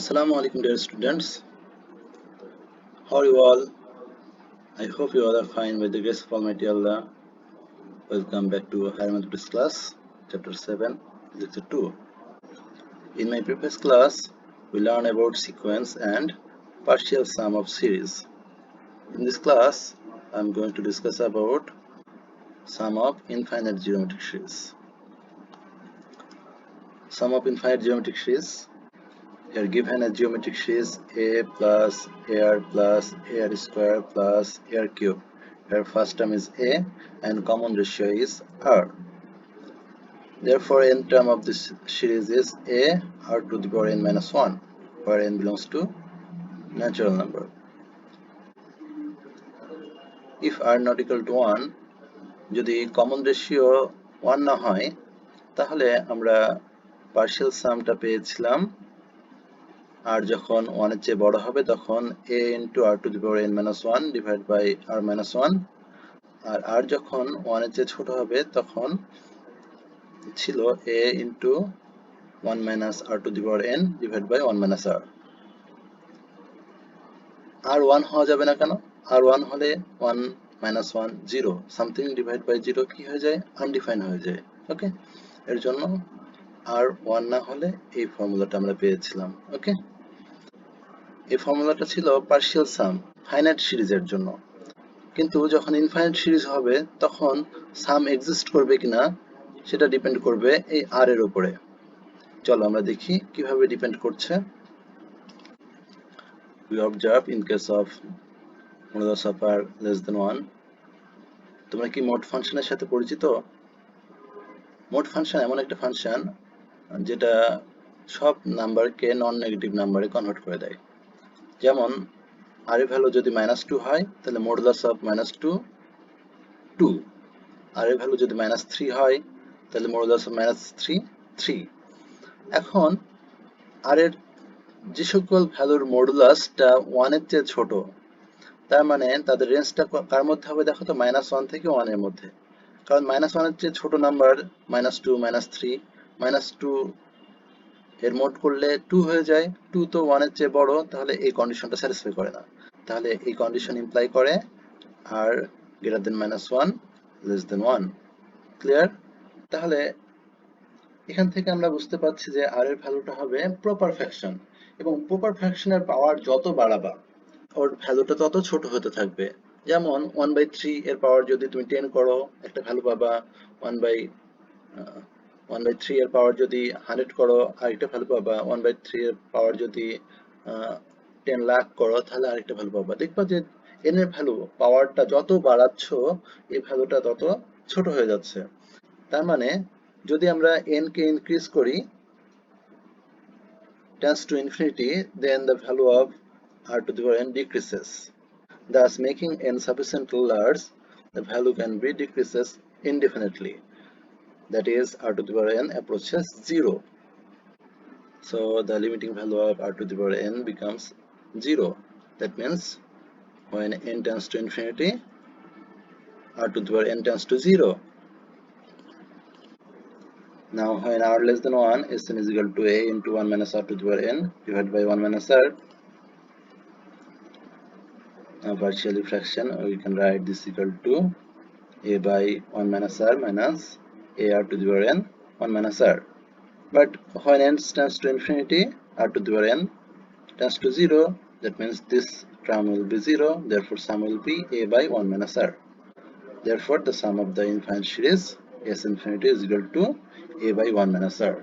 Assalamu alaikum dear students. How are you all? I hope you all are fine by the grace of Almighty Allah. Welcome back to Higher Mathematics class, chapter 7, lecture 2. In my previous class, we learned about sequence and partial sum of series. In this class, I am going to discuss about sum of infinite geometric series. Sum of infinite geometric series. Here given a geometric series a plus ar square plus ar cube. Here first term is a and common ratio is r. Therefore, n term of this series is a r to the power n minus 1, where n belongs to natural number. If r not equal to 1, যদি common ratio 1 না হয়, তাহলে আমরা partial sumটা পেয়েছিলাম আর যখন 1 এর চেয়ে বড় হবে তখন a into r to the power n minus 1 divided by r minus 1 R r যখন 1 এর চেয়ে ছোট হবে তখন ছিল a into 1 minus r to the power n divided by 1 minus r আর 1 হওয়া যাবে না কেন? আর 1 হলে 1 minus 1 0 something divided by 0 কি হয়ে যায়? undefined হয়ে যায়। ওকে, এর জন্য আর 1 না হলে এই ফর্মুলাটা আমরা পেয়েছিলাম। ওকে, এই ফর্মুলাটা ছিল পার্শিয়াল সাম ফাইনাইট সিরিজের জন্য, কিন্তু যখন ইনফাইনাইট সিরিজ হবে তখন সাম এক্সিস্ট করবে কিনা সেটা ডিপেন্ড করবে এই আর এর উপরে। চলো আমরা দেখি কিভাবে ডিপেন্ড করছে। We observe in case of modulus of r less than 1. তোমরা কি মোড ফাংশনের সাথে পরিচিত? মোড ফাংশন এমন একটা ফাংশন যেটা সব নাম্বারকে নন নেগেটিভ নাম্বারে কনভার্ট করে দেয়। যেমন আর এর ভ্যালু যদি -2 হয় তাহলে মডুলাস অফ -2 2, আর এর ভ্যালু যদি -3 হয় তাহলে মডুলাস অফ -3 3। এখন আর এর যে সকল ভ্যালুর মডুলাসটা 1 এর চেয়ে ছোট, তার মানে তাদের রেঞ্জটা কার মধ্যে হবে দেখো তো, -1 থেকে 1 এর মধ্যে। কারণ -1 এর চেয়ে ছোট নাম্বার -2 -3 -2 এর মোড করলে 2 হয়ে যায়, 2 তো 1 এর চেয়ে বড়, তাহলে এই কন্ডিশনটা স্যাটিসফাই করে না। তাহলে এই কন্ডিশন ইমপ্লাই করে r greater than -1 less than 1। Clear? তাহলে এখান থেকে আমরা বুঝতে পারছি যে r এর ভ্যালুটা হবে প্রপার ফ্র্যাকশন, এবং প্রপার ফ্র্যাকশনের পাওয়ার যত বাড়াবা ওর ভ্যালুটা তত ছোট হতে থাকবে। যেমন 1/3 এর পাওয়ার যদি তুমি 10 করো একটা ভ্যালু পাবা, 1/3 এর পাওয়ার যদি 100 করো আরেকটা ভ্যালু পাবা, 1/3 এর পাওয়ার যদি 10 লাখ করো তাহলে আরেকটা ভ্যালু পাবা। দেখবা যে n এর ভ্যালু পাওয়ারটা যত বাড়াচ্ছ এই ভ্যালুটা তত ছোট হয়ে যাচ্ছে। তার মানে যদি আমরা n কে ইনক্রিজ করি tends to infinity, then the value of r to the power n decreases. Thus, making n sufficiently large, the value can be decreases indefinitely. That is, r to the power n approaches 0. So the limiting value of r to the power n becomes 0. That means when n tends to infinity, r to the power n tends to 0. Now when r less than 1, Sn is equal to a into 1 minus r to the power n divided by 1 minus r. Now partially fraction, we can write this equal to a by 1 minus r minus ar to the power n 1 minus r. But when n tends to infinity, r to the power n tends to 0. That means this term will be 0. Therefore, sum will be a by 1 minus r. Therefore, the sum of the infinite series s infinity is equal to a by 1 minus r.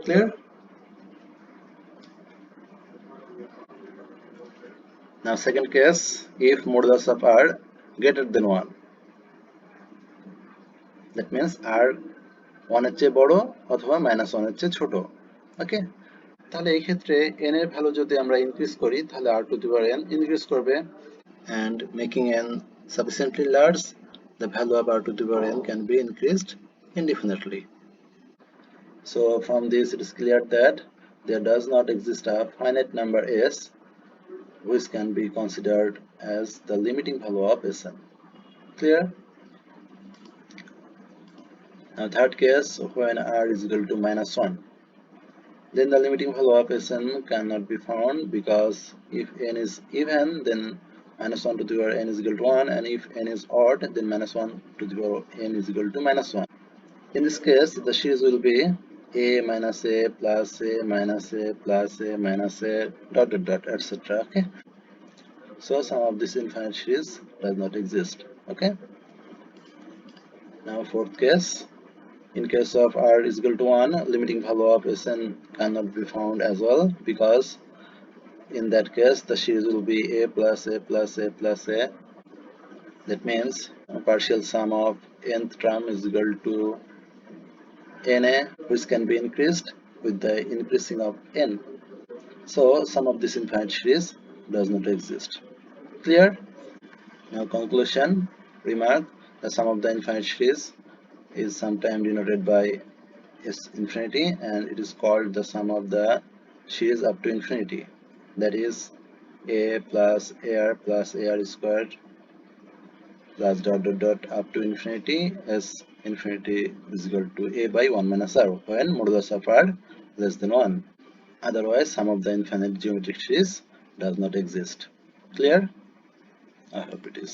Clear? Now, second case, if modulus of r greater than 1. That means r 1 এর চেয়ে বড় অথবা -1 এর চেয়ে ছোট। ওকে, তাহলে এই ক্ষেত্রে n এর ভ্যালু যদি আমরা ইনক্রিজ করি তাহলে r to the power n increase করবে, and making n sufficiently large, the value of r to the power n can be increased indefinitely. So from this it is clear that there does not exist a finite number s which can be considered as the limiting value of Sn. Clear? Now third case, when r is equal to -1. then the limiting value of Sn cannot be found, because if n is even, then -1 to the power n is equal to 1, and if n is odd, then -1 to the power n is equal to -1. In this case, the series will be a minus a plus a minus a plus a minus a dot dot dot, etc. Okay, so sum of this infinite series does not exist. Okay, now fourth case. In case of r is equal to 1, limiting value of Sn cannot be found as well, because in that case the series will be a plus a plus a plus a. That means a partial sum of nth term is equal to na, which can be increased with the increasing of n. So sum of this infinite series does not exist. Clear? Now conclusion. Remark: the sum of the infinite series is sometimes denoted by is infinity, and it is called the sum of the series up to infinity. That is a plus ar plus ar squared plus dot dot dot up to infinity, as infinity is equal to a by 1 minus r when modulus of r less than 1. Otherwise, sum of the infinite geometric series does not exist. Clear? I hope it is.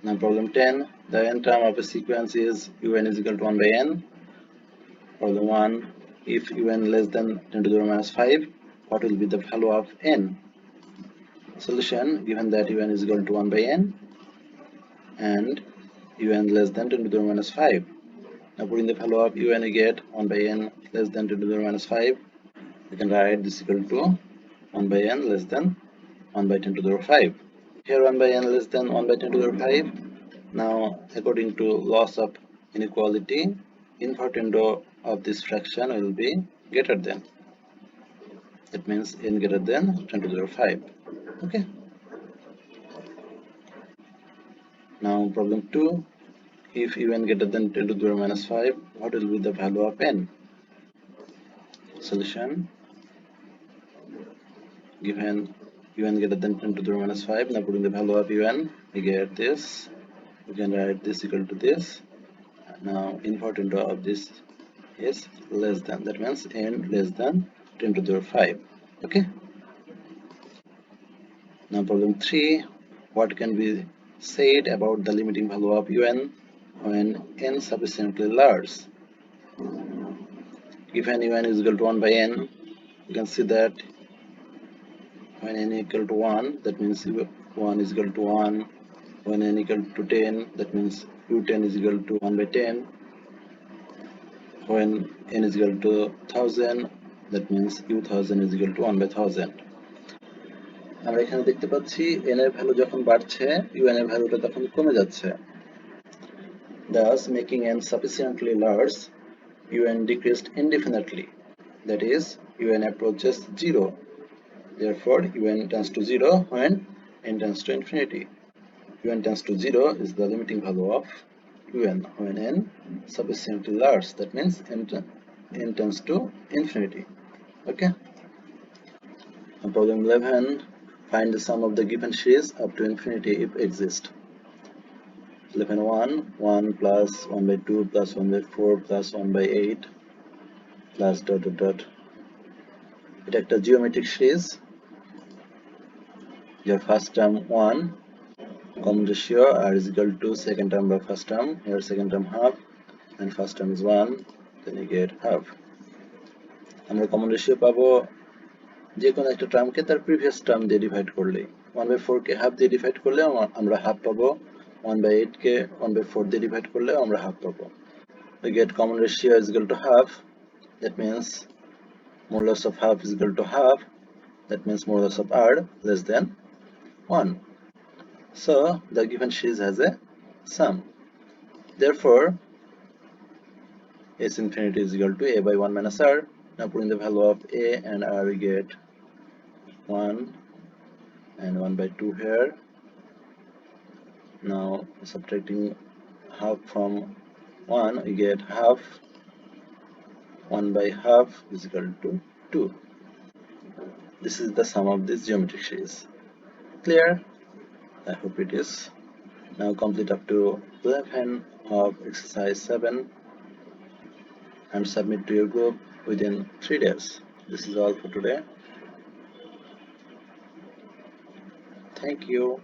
Now problem 10. The n term of a sequence is un is equal to 1 by n. Problem 1. If un less than 10 to the power minus 5, what will be the value of n? Solution: given that un is equal to 1 by n and un less than 10 to the power minus 5. Now putting the value of un, we get 1 by n less than 10 to the power minus 5. We can write this equal to 1 by n less than 1 by 10 to the power 5. Here 1 by n less than 1 by 10 to the power 5. Now, according to laws of inequality, invertendo of this fraction will be greater than. That means n greater than 10 to the power 5. Okay. Now problem 2. If un greater than 10 to the power minus 5, what will be the value of n? Solution: given un greater than 10 to the power minus 5, now putting the value of un, we get this. We can write this equal to this. Now invertendo of this is less than, that means n less than 10 to the power 5. Okay. Now problem 3. What can be said about the limiting value of un when n sufficiently large? Given un is equal to 1 by n, you can see that when n equal to 1, that means u1 is equal to 1. When n equal to 10, that means u10 is equal to 1 by 10. When n is equal to 1000, that means u1000 is equal to 1 by 1000. আমরা এখানে দেখতে পাচ্ছি n এর value যখন বাড়ছে, un এর ভ্যালুটা তখন কমে যাচ্ছে। Thus, making n sufficiently large, un decreased indefinitely. That is, un approaches 0. Therefore, un tends to 0 when n tends to infinity. Un tends to 0 is the limiting value of un when n sufficiently large. That means n tends to infinity. Okay. And problem 11. Find the sum of the given series up to infinity if exist. 11.1. 1 plus 1 by 2 plus 1 by 4 plus 1 by 8 plus dot dot dot. এটা একটা geometric series. Your first term 1, common ratio r is equal to second term by first term. Here second term half and first term is 1, then you get half. আমরা common ratio পাবো যে কোনো একটা টার্মকে তার previous term দিয়ে divide করলেই। 1 by 4 K half দিয়ে divide করলে আমরা হাফ পাবো। 1 by 8 কে 1 by 4 দিয়ে ডিভাইড করলে আমরা হাফ পাবো। We get common ratio is equal to half. That means modulus of half is equal to half. That means modulus of r less than 1. So the given series has a sum. Therefore, s infinity is equal to a by 1 minus r. Now putting the value of a and r, we get 1 and 1 by 2 here. Now subtracting half from 1, we get half. 1 by half is equal to 2. This is the sum of this geometric series. Clear? I hope it is. Now complete up to 11 of exercise 7 and submit to your group. within 3 days. This is all for today. Thank you.